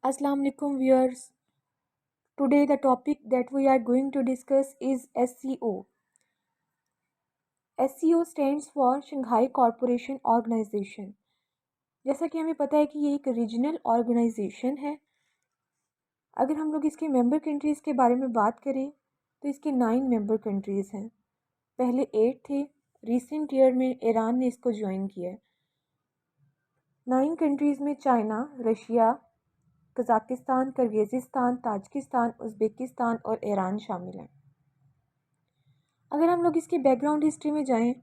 Assalamu alaikum viewers. Today the topic that we are going to discuss is SCO. SCO stands for Shanghai Cooperation Organization. जैसा कि हमें पता है कि ये एक रीजनल ऑर्गेनाइजेशन है। अगर हम लोग इसके मेंबर कंट्रीज़ के बारे में बात करें तो इसके 9 मेंबर कंट्रीज़ हैं। पहले 8 थे, रिसेंट ईयर में ईरान ने इसको ज्वाइन किया है। 9 कंट्रीज़ में China, Russia, Kazakhstan, Kyrgyzstan, Tajikistan, Uzbekistan और ईरान शामिल हैं। अगर हम लोग इसकी बैकग्राउंड हिस्ट्री में जाएं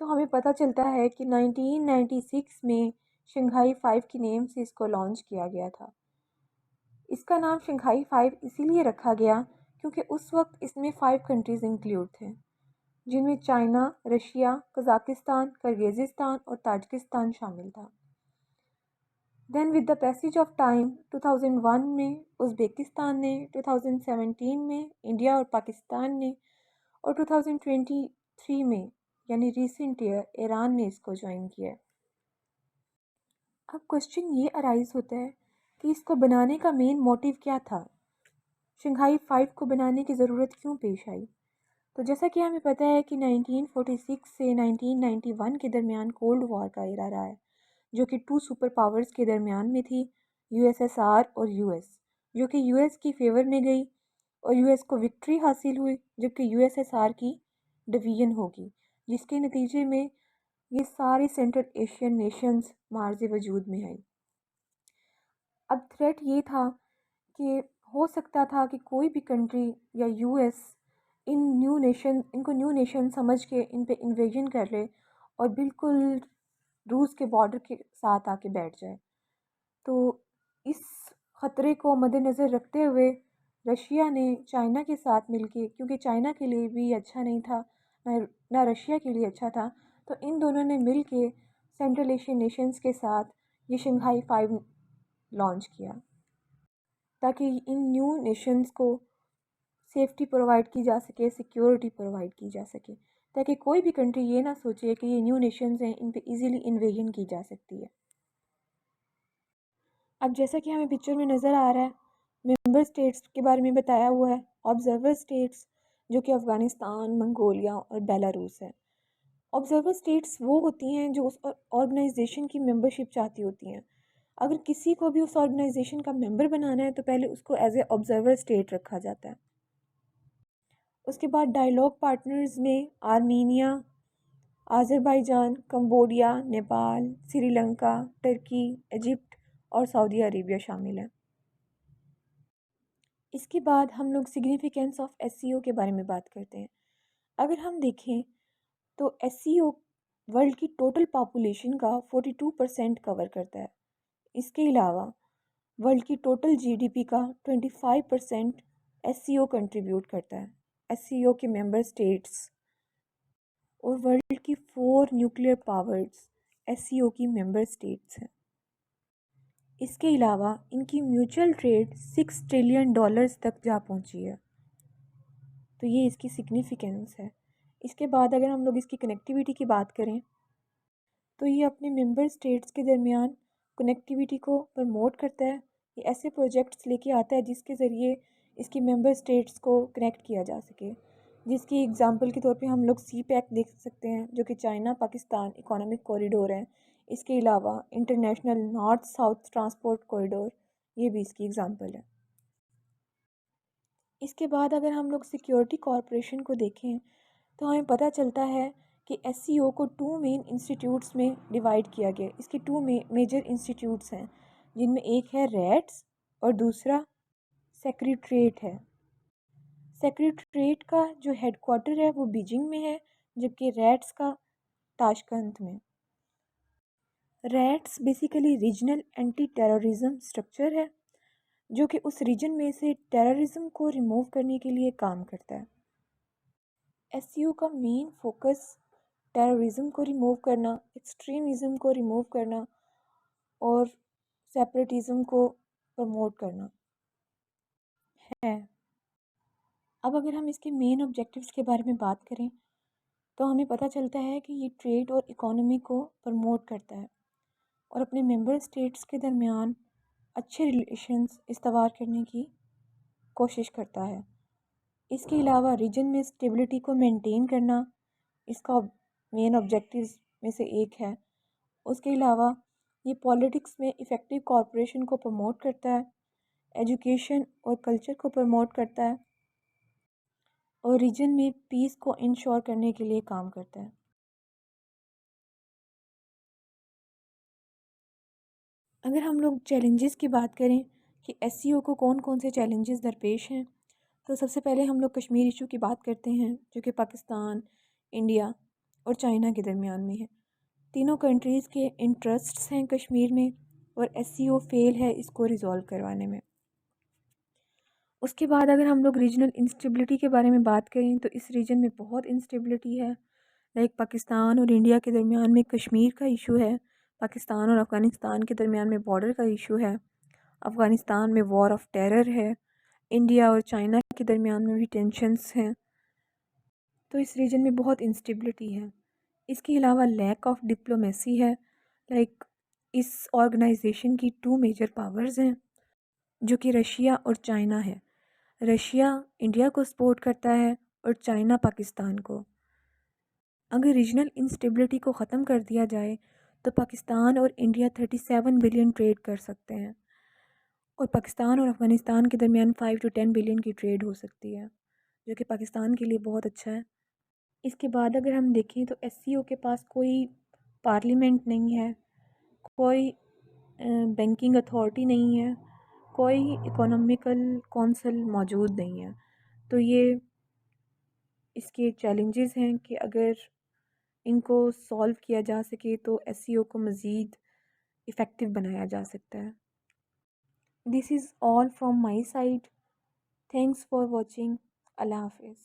तो हमें पता चलता है कि 1996 में शंघाई 5 के नेम से इसको लॉन्च किया गया था। इसका नाम शंघाई 5 इसीलिए रखा गया क्योंकि उस वक्त इसमें 5 कंट्रीज़ इंक्लूड थे, जिनमें चाइना, रशिया, कज़ाकिस्तान, किर्गिज़स्तान और ताजिकिस्तान शामिल था। Then with the passage of time 2001 में उज़्बेकिस्तान ने, 2017 में इंडिया और पाकिस्तान ने और 2023 में यानी रिसेंट ईयर ईरान ने इसको ज्वाइन किया है। अब क्वेश्चन ये अराइज होता है कि इसको बनाने का मेन मोटिव क्या था, शंघाई 5 को बनाने की ज़रूरत क्यों पेश आई। तो जैसा कि हमें पता है कि 1946 से 1991 के दरमियान कोल्ड वॉर का एरा रहा है, जो कि 2 सुपर पावर्स के दरमियान में थी, यूएसएसआर और यूएस, जो कि यूएस की फेवर में गई और यूएस को विक्ट्री हासिल हुई, जबकि यूएसएसआर की डिवीजन होगी, जिसके नतीजे में ये सारी सेंट्रल एशियन नेशंस मार्ज़ वजूद में आई। अब थ्रेट ये था कि हो सकता था कि कोई भी कंट्री या यूएस इनको न्यू नेशन समझ के इन पे इन्वेजन कर ले और बिल्कुल रूस के बॉर्डर के साथ आके बैठ जाए। तो इस ख़तरे को मद्देनज़र रखते हुए रशिया ने चाइना के साथ मिलके, क्योंकि चाइना के लिए भी अच्छा नहीं था ना रशिया के लिए अच्छा था, तो इन दोनों ने मिल के सेंट्रल एशियन नेशंस के साथ ये शंघाई 5 लॉन्च किया, ताकि इन न्यू नेशंस को सेफ्टी प्रोवाइड की जा सके, सिक्योरिटी प्रोवाइड की जा सके, ताकि कोई भी कंट्री ये ना सोचे कि ये न्यू नेशंस हैं, इन पे इजीली इन्वेजन की जा सकती है। अब जैसा कि हमें पिक्चर में नज़र आ रहा है, मेंबर स्टेट्स के बारे में बताया हुआ है। ऑब्जर्वर स्टेट्स जो कि अफ़गानिस्तान, मंगोलिया और बेलारूस है। ऑब्जर्वर स्टेट्स वो होती हैं जो उस ऑर्गेनाइजेशन की मेंबरशिप चाहती होती हैं। अगर किसी को भी उस ऑर्गेनाइजेशन का मेंबर बनाना है तो पहले उसको एज ए ऑब्जर्वर स्टेट रखा जाता है। उसके बाद डायलॉग पार्टनर्स में Armenia, Azerbaijan, Cambodia, Nepal, Sri Lanka, Turkey, Egypt और सऊदी अरेबिया शामिल हैं। इसके बाद हम लोग सिग्निफिकेंस ऑफ एससीओ के बारे में बात करते हैं। अगर हम देखें तो एससीओ वर्ल्ड की टोटल पॉपुलेशन का 42% कवर करता है। इसके अलावा वर्ल्ड की टोटल जीडीपी का 25% एससीओ कंट्रीब्यूट करता है। एससीओ के मेंबर स्टेट्स और वर्ल्ड की 4 न्यूक्लियर पावर्स एससीओ की मेंबर स्टेट्स हैं। इसके अलावा इनकी म्यूचुअल ट्रेड $6 ट्रिलियन तक जा पहुंची है। तो ये इसकी सिग्निफिकेंस है। इसके बाद अगर हम लोग इसकी कनेक्टिविटी की बात करें तो ये अपने मेंबर स्टेट्स के दरमियान कनेक्टिविटी को प्रमोट करता है। ये ऐसे प्रोजेक्ट्स लेके आता है जिसके ज़रिए इसकी मेंबर स्टेट्स को कनेक्ट किया जा सके, जिसकी एग्जांपल के तौर पे हम लोग सी पैक देख सकते हैं, जो कि चाइना पाकिस्तान इकोनॉमिक कॉरिडोर है। इसके अलावा international north south transport corridor, ये भी इसकी एग्जांपल है। इसके बाद अगर हम लोग सिक्योरिटी कॉरपोरेशन को देखें तो हमें पता चलता है कि एससीओ को 2 मेन इंस्टीट्यूट्स में डिवाइड किया गया। इसके 2 मेजर इंस्टीट्यूट्स हैं, जिनमें एक है रैट्स और दूसरा सेक्रेटरीट है। सेक्रेटरीट का जो हेडक्वार्टर है वो बीजिंग में है, जबकि रैट्स का ताशकंद में। Rats basically regional anti terrorism structure है, जो कि उस रीजन में से टेररिज्म को रिमूव करने के लिए काम करता है। एससीओ का मेन फोकस टेररिज्म को रिमूव करना, एक्सट्रीमिज़म को रिमूव करना और सेपरेटिज़म को प्रमोट करना है। अब अगर हम इसके मेन ऑब्जेक्टिव्स के बारे में बात करें तो हमें पता चलता है कि ये ट्रेड और इकोनॉमी को प्रमोट करता है और अपने मेंबर स्टेट्स के दरमियान अच्छे रिलेशंस इस्तवार करने की कोशिश करता है। इसके अलावा रीजन में स्टेबिलिटी को मेंटेन करना इसका मेन ऑब्जेक्टिव्स में से एक है। उसके अलावा ये पॉलिटिक्स में इफ़ेक्टिव कॉरपोरेशन को प्रमोट करता है, एजुकेशन और कल्चर को प्रमोट करता है और रीजन में पीस को इंश्योर करने के लिए काम करता है। अगर हम लोग चैलेंजेस की बात करें कि एससीओ को कौन कौन से चैलेंजेस दरपेश हैं, तो सबसे पहले हम लोग कश्मीर इशू की बात करते हैं, जो कि पाकिस्तान, इंडिया और चाइना के दरमियान में है। तीनों कंट्रीज़ के इंटरेस्ट्स हैं कश्मीर में और एससीओ फेल है इसको रिज़ॉल्व करवाने में। उसके बाद अगर हम लोग रीजनल इंस्टेबिलिटी के बारे में बात करें तो इस रीजन में बहुत इंस्टेबिलिटी है। लाइक पाकिस्तान और इंडिया के दरमियान में कश्मीर का इशू है, पाकिस्तान और अफ़गानिस्तान के दरमियान में बॉर्डर का इशू है, अफ़गानिस्तान में वॉर ऑफ टेरर है, इंडिया और चाइना के दरमियान में भी टेंशन्स हैं। तो इस रीजन में बहुत इंस्टेबिलिटी है। इसके अलावा लैक ऑफ डिप्लोमेसी है। लाइक इस ऑर्गेनाइजेशन की टू मेजर पावर्स हैं जो कि रशिया और चाइना है। रशिया इंडिया को सपोर्ट करता है और चाइना पाकिस्तान को। अगर रीजनल इंस्टेबिलिटी को ख़त्म कर दिया जाए तो पाकिस्तान और इंडिया 37 बिलियन ट्रेड कर सकते हैं और पाकिस्तान और अफ़गानिस्तान के दरमियान 5 to 10 बिलियन की ट्रेड हो सकती है, जो कि पाकिस्तान के लिए बहुत अच्छा है। इसके बाद अगर हम देखें तो एससीओ के पास कोई पार्लियामेंट नहीं है, कोई बैंकिंग अथॉरिटी नहीं है, कोई इकोनॉमिकल कौंसल मौजूद नहीं है। तो ये इसके चैलेंजेस हैं कि अगर इनको सॉल्व किया जा सके तो एससीओ को मज़ीद इफ़ेक्टिव बनाया जा सकता है। This is all from my side. Thanks for watching. अल्लाह हाफिज़।